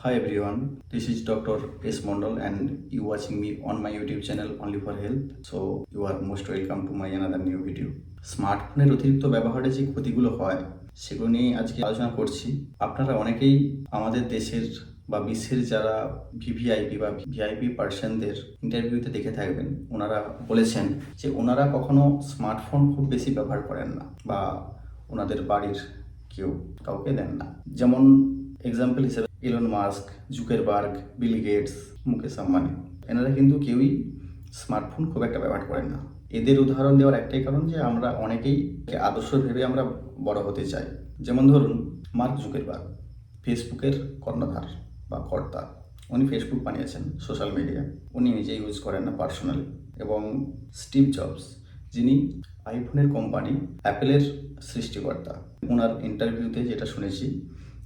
Hi everyone, this is Dr. S. Mondal and you watching me on my YouTube channel only for health. So you are most welcome to my another new video. স্মার্টফোনের অতিরিক্ত ব্যবহারে যে ক্ষতিগুলো হয় সেগুলো নিয়ে আজকে আলোচনা করছি। আপনারা অনেকেই আমাদের দেশের বা বিশ্বের যারা ভিভিআইপি বা ভিআইপি পার্সনদের ইন্টারভিউতে দেখে থাকবেন, ওনারা বলেছেন যে ওনারা কখনো স্মার্টফোন খুব বেশি ব্যবহার করেন না বা ওনাদের বাড়ির কেউ কাউকে দেন না। যেমন এক্সাম্পল হিসেবে Elon Musk, Zuckerberg, Bill Gates, Mukesh Ambani, এনারা কিন্তু কেউই স্মার্টফোন খুব একটা ব্যবহার করেন না। এদের উদাহরণ দেওয়ার একটাই কারণ যে আমরা অনেকেই আদর্শ ভেবে আমরা বড় হতে চাই। যেমন ধরুন মার্ক জুকারবার্গ, ফেসবুকের কর্ণধার বা কর্তা, উনি ফেসবুক বানিয়েছেন সোশ্যাল মিডিয়া, উনি নিজে ইউজ করেন না পার্সোনালি। এবং স্টিভ জবস, যিনি আইফোনের কোম্পানি অ্যাপেলের সৃষ্টিকর্তা, ওনার ইন্টারভিউতে যেটা শুনেছি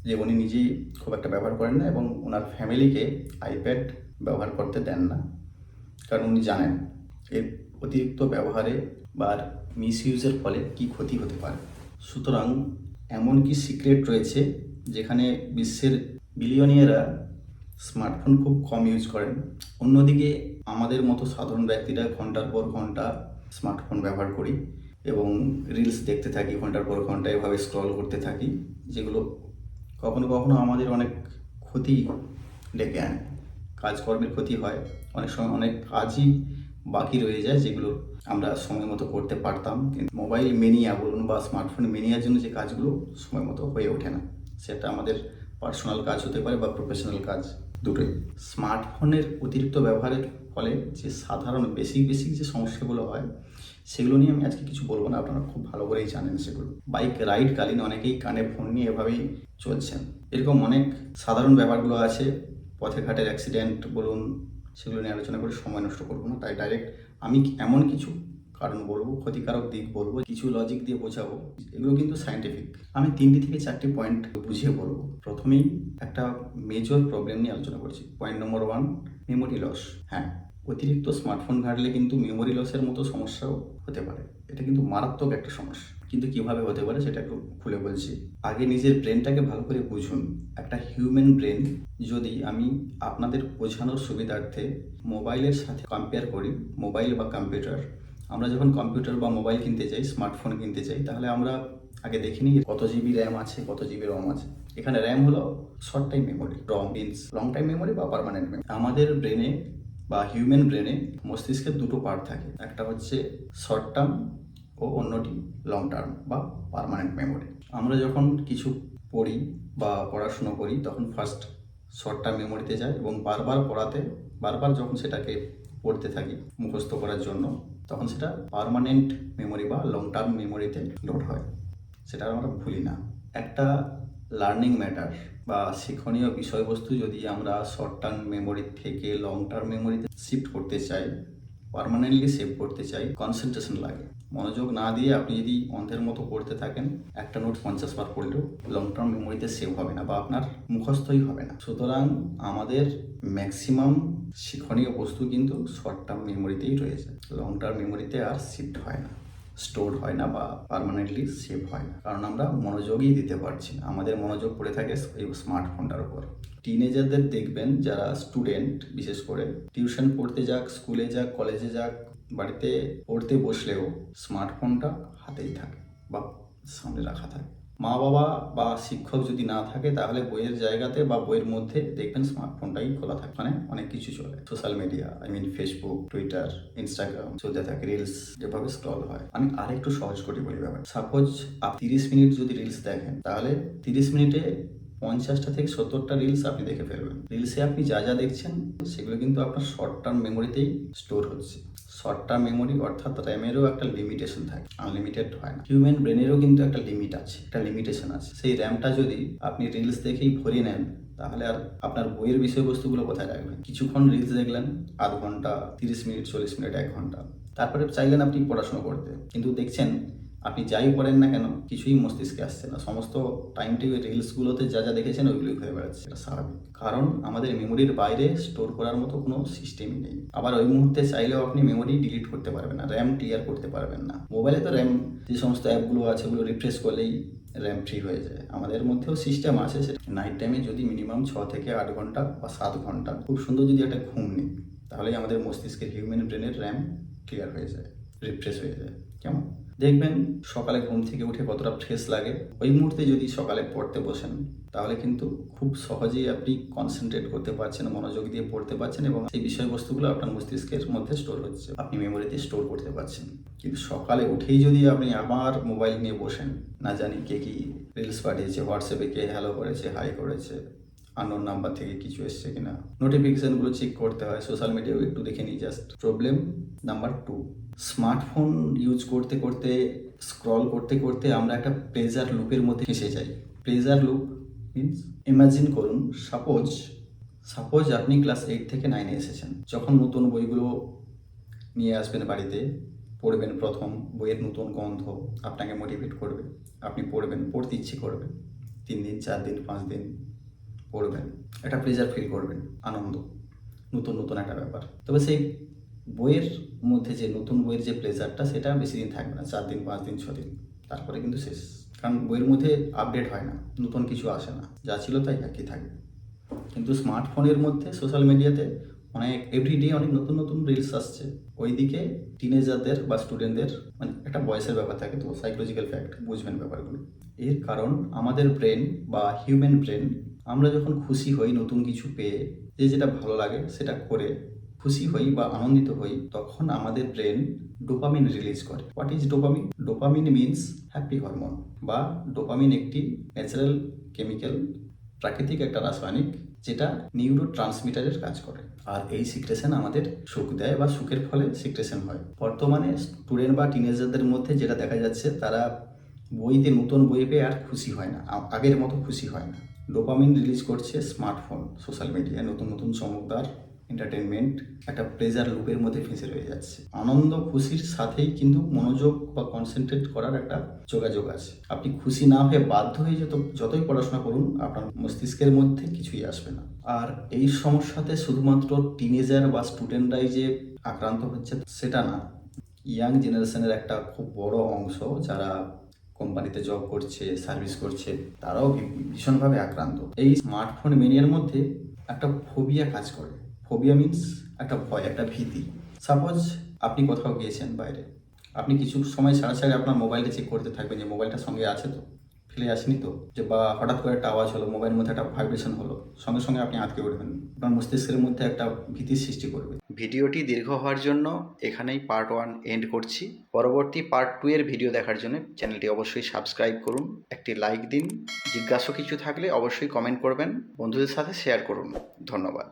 যে উনি নিজেই খুব একটা ব্যবহার করেন না এবং ওনার ফ্যামিলিকে আইপ্যাড ব্যবহার করতে দেন না, কারণ উনি জানেন এর অতিরিক্ত ব্যবহারে বা মিসইউজের ফলে কী ক্ষতি হতে পারে। সুতরাং এমন কি সিক্রেট রয়েছে যেখানে বিশ্বের বিলিয়নিয়াররা স্মার্টফোন খুব কম ইউজ করেন, অন্যদিকে আমাদের মতো সাধারণ ব্যক্তিরা ঘন্টার পর ঘন্টা স্মার্টফোন ব্যবহার করি এবং রিলস দেখতে থাকি, ঘন্টার পর ঘন্টা এভাবে স্ক্রল করতে থাকি, যেগুলো কখনো কখনো আমাদের অনেক ক্ষতি ডেকে আনে। কাজকর্মের ক্ষতি হয়, অনেক সময় অনেক কাজই বাকি রয়ে যায় যেগুলো আমরা সময় মতো করতে পারতাম, কিন্তু মোবাইল মেনিয়া বলুন বা স্মার্টফোন মেনিয়ার জন্য যে কাজগুলো সময় মতো হয়ে ওঠে না, সেটা আমাদের পার্সোনাল কাজ হতে পারে বা প্রফেশনাল কাজ, দুটোই। স্মার্টফোনের অতিরিক্ত ব্যবহারের ফলে যে সাধারণ বেসিক যে সমস্যাগুলো হয় সেগুলো নিয়ে আমি আজকে কিছু বলবো না, আপনারা খুব ভালো করেই জানেন সেগুলো। বাইক রাইডকালীন অনেকেই কানে ফোন নিয়ে এভাবেই চলছেন। এরকম অনেক সাধারণ ব্যাপারগুলো আছে, পথে ঘাটের অ্যাক্সিডেন্ট বলুন, সেগুলো নিয়ে আলোচনা করে সময় নষ্ট করবো না। তাই ডাইরেক্ট আমি এমন কিছু কারণ বলবো, ক্ষতিকারক দিক বলবো, কিছু লজিক দিয়ে বোঝাবো, এগুলো কিন্তু সায়েন্টিফিক। আমি 3 থেকে 4টি পয়েন্ট বুঝিয়ে বলবো। প্রথমেই একটা মেজর প্রবলেম নিয়ে আলোচনা করছি। Point number 1, memory loss. হ্যাঁ, অতিরিক্ত স্মার্টফোন ঘাটলে কিন্তু মেমোরি লসের মতো সমস্যাও হতে পারে। এটা কিন্তু মারাত্মক একটা সমস্যা, কিন্তু কিভাবে হতে পারে সেটা একটু খুলে বলছি। আগে নিজের ব্রেনটাকে ভালো করে বুঝুন। একটা হিউম্যান ব্রেন যদি আমি আপনাদের বোঝানোর সুবিধার্থে মোবাইলের সাথে কম্পেয়ার করি, মোবাইল বা কম্পিউটার, আমরা যখন কম্পিউটার বা মোবাইল কিনতে চাই, স্মার্টফোন কিনতে চাই, তাহলে আমরা আগে দেখে নিই কত জিবি র্যাম আছে, কত জিবি রম আছে। এখানে র্যাম হলো শর্ট টাইম মেমোরি, রম মিনস লং টাইম মেমোরি বা পার্মানেন্ট মেমোরি। আমাদের ব্রেনে বা হিউম্যান ব্রেনে মস্তিষ্কের দুটো পার্ট থাকে, একটা হচ্ছে শর্ট টার্ম ও অন্যটি লং টার্ম বা পার্মানেন্ট মেমোরি। আমরা যখন কিছু পড়ি বা পড়াশুনো করি তখন ফার্স্ট শর্ট টার্ম মেমোরিতে যায় এবং বারবার যখন সেটাকে পড়তে থাকি মুখস্থ করার জন্য, তখন সেটা পার্মানেন্ট মেমোরি বা লং টার্ম মেমোরিতে লোড হয়, সেটা আমরা ভুলি না। একটা লার্নিং ম্যাটার বা শিক্ষণীয় বিষয়বস্তু যদি আমরা শর্ট টার্ম মেমোরি থেকে লং টার্ম মেমোরিতে শিফট করতে চাই, পার্মানেন্টলি সেভ করতে চাই, কনসেন্ট্রেশন লাগে। মনোযোগ না দিয়ে আপনি যদি অন্ধের মতো পড়তে থাকেন, একটা নোট 50 বার পড়লেও লং টার্ম মেমোরিতে সেভ হবে না বা আপনার মুখস্থই হবে না। সুতরাং আমাদের ম্যাক্সিমাম শিক্ষণীয় বস্তু কিন্তু শর্ট টার্ম মেমোরিতেই রয়েছে, লং টার্ম মেমোরিতে আর শিফট হয় না, স্টোর হয় না বা পার্মানেন্টলি সেভ হয় না, কারণ আমরা মনোযোগই দিতে পারছি না। আমাদের মনোযোগ পড়ে থাকে এই স্মার্টফোনটার উপর। টিনেজারদের দেখবেন যারা স্টুডেন্ট, বিশেষ করে টিউশন পড়তে যাক, স্কুলে যাক, কলেজে যাক, বাড়িতে পড়তে বসলেও স্মার্টফোনটা হাতেই থাকে বা সামনে রাখা থাকে। মা বাবা বা শিক্ষক যদি না থাকে তাহলে বইয়ের জায়গাতে বা বইয়ের মধ্যে দেখবেন স্মার্টফোনটাই খোলা থাকে, মানে অনেক কিছু চলে। Social media, Facebook, Twitter, Instagram চলতে থাকে, রিলস যেভাবে স্ক্রল হয়। আমি আরেকটু সহজ করে বলি ব্যাপার। সাপোজ আপনি 30 মিনিট যদি রিলস দেখেন, তাহলে 30 মিনিটে 50টা থেকে 70টা রিলস আপনি দেখে ফেলবেন। রিলসে আপনি যা দেখছেন সেগুলো কিন্তু আপনার শর্ট টার্ম মেমোরিতেই স্টোর হচ্ছে। শর্ট টার্ম মেমোরি অর্থাৎ র্যামেরও একটা লিমিটেশন থাকে, আনলিমিটেড হয় না। হিউম্যান ব্রেনেরও কিন্তু একটা লিমিট আছে, একটা লিমিটেশন আছে। সেই র্যামটা যদি আপনি রিলস দেখেই ভরিয়ে নেন, তাহলে আর আপনার বইয়ের বিষয়বস্তুগুলো কোথায় রাখবেন? কিছুক্ষণ রিলস দেখলেন, আধ ঘন্টা, 30 মিনিট, 40 মিনিট, 1 ঘন্টা, তারপরে চাইলেন আপনি পড়াশোনা করতে, কিন্তু দেখছেন আপনি যাই পড়েন না কেন কিছুই মস্তিষ্কে আসছে না, সমস্ত টাইমটি ওই রিলসগুলোতে যা দেখেছেন ওইগুলোই হয়ে বেড়াচ্ছে। এটা স্বাভাবিক, কারণ আমাদের মেমোরির বাইরে স্টোর করার মতো কোনো সিস্টেমই নেই। আবার ওই মুহূর্তে চাইলেও আপনি মেমোরি ডিলিট করতে পারবেন না, র্যাম ক্লিয়ার করতে পারবেন না। মোবাইলে তো র্যাম যে সমস্ত অ্যাপগুলো আছে ওগুলো রিফ্রেশ করলেই র্যাম ফ্রি হয়ে যায়। আমাদের মধ্যেও সিস্টেম আছে, নাইট টাইমে যদি মিনিমাম 6 থেকে 8 ঘন্টা বা 7 ঘন্টা খুব সুন্দর যদি একটা ঘুম নিই, তাহলেই আমাদের মস্তিষ্কের হিউম্যান ব্রেনের র্যাম ক্লিয়ার হয়ে যায়, রিফ্রেশ হয়ে যায়। কেমন দেখবেন সকালে ঘুম থেকে উঠে কতটা ফ্রেশ লাগে। ওই মুহূর্তে যদি সকালে পড়তে বসেন, তাহলে কিন্তু খুব সহজেই আপনি কনসেন্ট্রেট করতে পারছেন, মনোযোগ দিয়ে পড়তে পারছেন এবং সেই বিষয়বস্তুগুলো আপনার মস্তিষ্কের মধ্যে স্টোর হচ্ছে, আপনি মেমোরিতে স্টোর করতে পারছেন। কিন্তু সকালে উঠেই যদি আপনি আবার মোবাইল নিয়ে বসেন, না জানি কে কি রিলস পাঠিয়েছে, হোয়াটসঅ্যাপে কে হ্যালো করেছে, হাই করেছে, আননোন নাম্বার থেকে কিছু এসছে কিনা, নোটিফিকেশনগুলো চেক করতে হয়, সোশ্যাল মিডিয়াও একটু দেখে নিই just. Problem number 2, smartphone use করতে করতে, স্ক্রল করতে করতে আমরা একটা প্লেজার লুপের মধ্যে ফেসে যাই। প্লেজার লুপ মিনস, ইমাজিন করুন, সাপোজ আপনি ক্লাস 8 থেকে 9-এ এসেছেন। যখন নতুন বইগুলো নিয়ে আসবেন বাড়িতে, পড়বেন, প্রথম বইয়ের নতুন গন্ধ আপনাকে মোটিভেট করবে, আপনি পড়বেন, পড়তে ইচ্ছে করবে, 3 দিন 4 দিন 5 দিন পড়বেন, একটা প্লেজার ফিল করবেন, আনন্দ, নতুন নতুন একটা ব্যাপার। তবে সেই বইয়ের মধ্যে যে নতুন বইয়ের যে প্লেজারটা, সেটা বেশি দিন থাকবে না, 4 দিন 5 দিন 6 দিন, তারপরে কিন্তু শেষ। কারণ বইয়ের মধ্যে আপডেট হয় না, নতুন কিছু আসে না, যা ছিল তাই একই থাকবে। কিন্তু স্মার্টফোনের মধ্যে, সোশ্যাল মিডিয়াতে অনেক এভরিডে অনেক নতুন নতুন রিলস আসছে। ওইদিকে টিনেজারদের বা স্টুডেন্টদের মানে একটা বয়সের ব্যাপার থাকে, তো সাইকোলজিক্যাল ফ্যাক্ট বুঝবেন ব্যাপারগুলো। এর কারণ আমাদের ব্রেন বা হিউম্যান ব্রেন, আমরা যখন খুশি হই নতুন কিছু পেয়ে, যে যেটা ভালো লাগে সেটা করে খুশি হই বা আনন্দিত হই, তখন আমাদের ব্রেন ডোপামিন রিলিজ করে। What is dopamine? Dopamine means happy hormone, বা ডোপামিন একটি ন্যাচারাল কেমিক্যাল, প্রাকৃতিক একটা রাসায়নিক, যেটা নিউরো ট্রান্সমিটারের কাজ করে। আর এই সিক্রেশন আমাদের সুখ দেয় বা সুখের ফলে সিক্রেশন হয়। বর্তমানে স্টুডেন্ট বা টিনেজারদের মধ্যে যেটা দেখা যাচ্ছে, তারা বইতে নতুন বই পেয়ে আর খুশি হয় না, আগের মতো খুশি হয় না। ডোপামিন রিলিজ করছে স্মার্টফোন, সোশ্যাল মিডিয়া, নতুন নতুন চমকদার এন্টারটেনমেন্ট, একটা প্লেজার লুপের মধ্যে ফেঁসে রয়ে যাচ্ছে। আনন্দ খুশির সাথেই কিন্তু মনোযোগ বা কনসেন্ট্রেট করার একটা যোগাযোগ আছে। আপনি খুশি না হয়ে বাধ্য হয়ে যতই পড়াশোনা করুন, আপনার মস্তিষ্কের মধ্যে কিছুই আসবে না। আর এই সমস্যাতে শুধুমাত্র টিনেজার বা স্টুডেন্টরাই যে আক্রান্ত হচ্ছে সেটা না, ইয়াং জেনারেশনের একটা খুব বড় অংশ, যারা কোম্পানিতে জব করছে, সার্ভিস করছে, তারাও ভীষণভাবে আক্রান্ত। এই স্মার্টফোন মেনিয়ার মধ্যে একটা ফোবিয়া কাজ করে। ফোবিয়া মিনস একটা ভয়, একটা ভীতি। সাপোজ আপনি কোথাও গিয়েছেন বাইরে, আপনি কিছু সময় ছাড়া ছাড়া আপনার মোবাইলটা চেক করতে থাকবেন যে মোবাইলটা সঙ্গে আছে তো, ফেলে আসেনি তো, যে বা হঠাৎ করে একটা আওয়াজ হলো, মোবাইলের মধ্যে একটা ভাইব্রেশন হলো, সঙ্গে সঙ্গে আপনি আটকে উঠবেন, আপনার মস্তিষ্কের মধ্যে একটা ভীতির সৃষ্টি করবে। ভিডিওটি দীর্ঘ হওয়ার জন্য এখানেই পার্ট 1 এন্ড করছি। পরবর্তী পার্ট 2 এর ভিডিও দেখার জন্য চ্যানেলটি অবশ্যই সাবস্ক্রাইব করুন, একটি লাইক দিন, জিজ্ঞাসা কিছু থাকলে অবশ্যই কমেন্ট করবেন, বন্ধুদের সাথে শেয়ার করুন। ধন্যবাদ।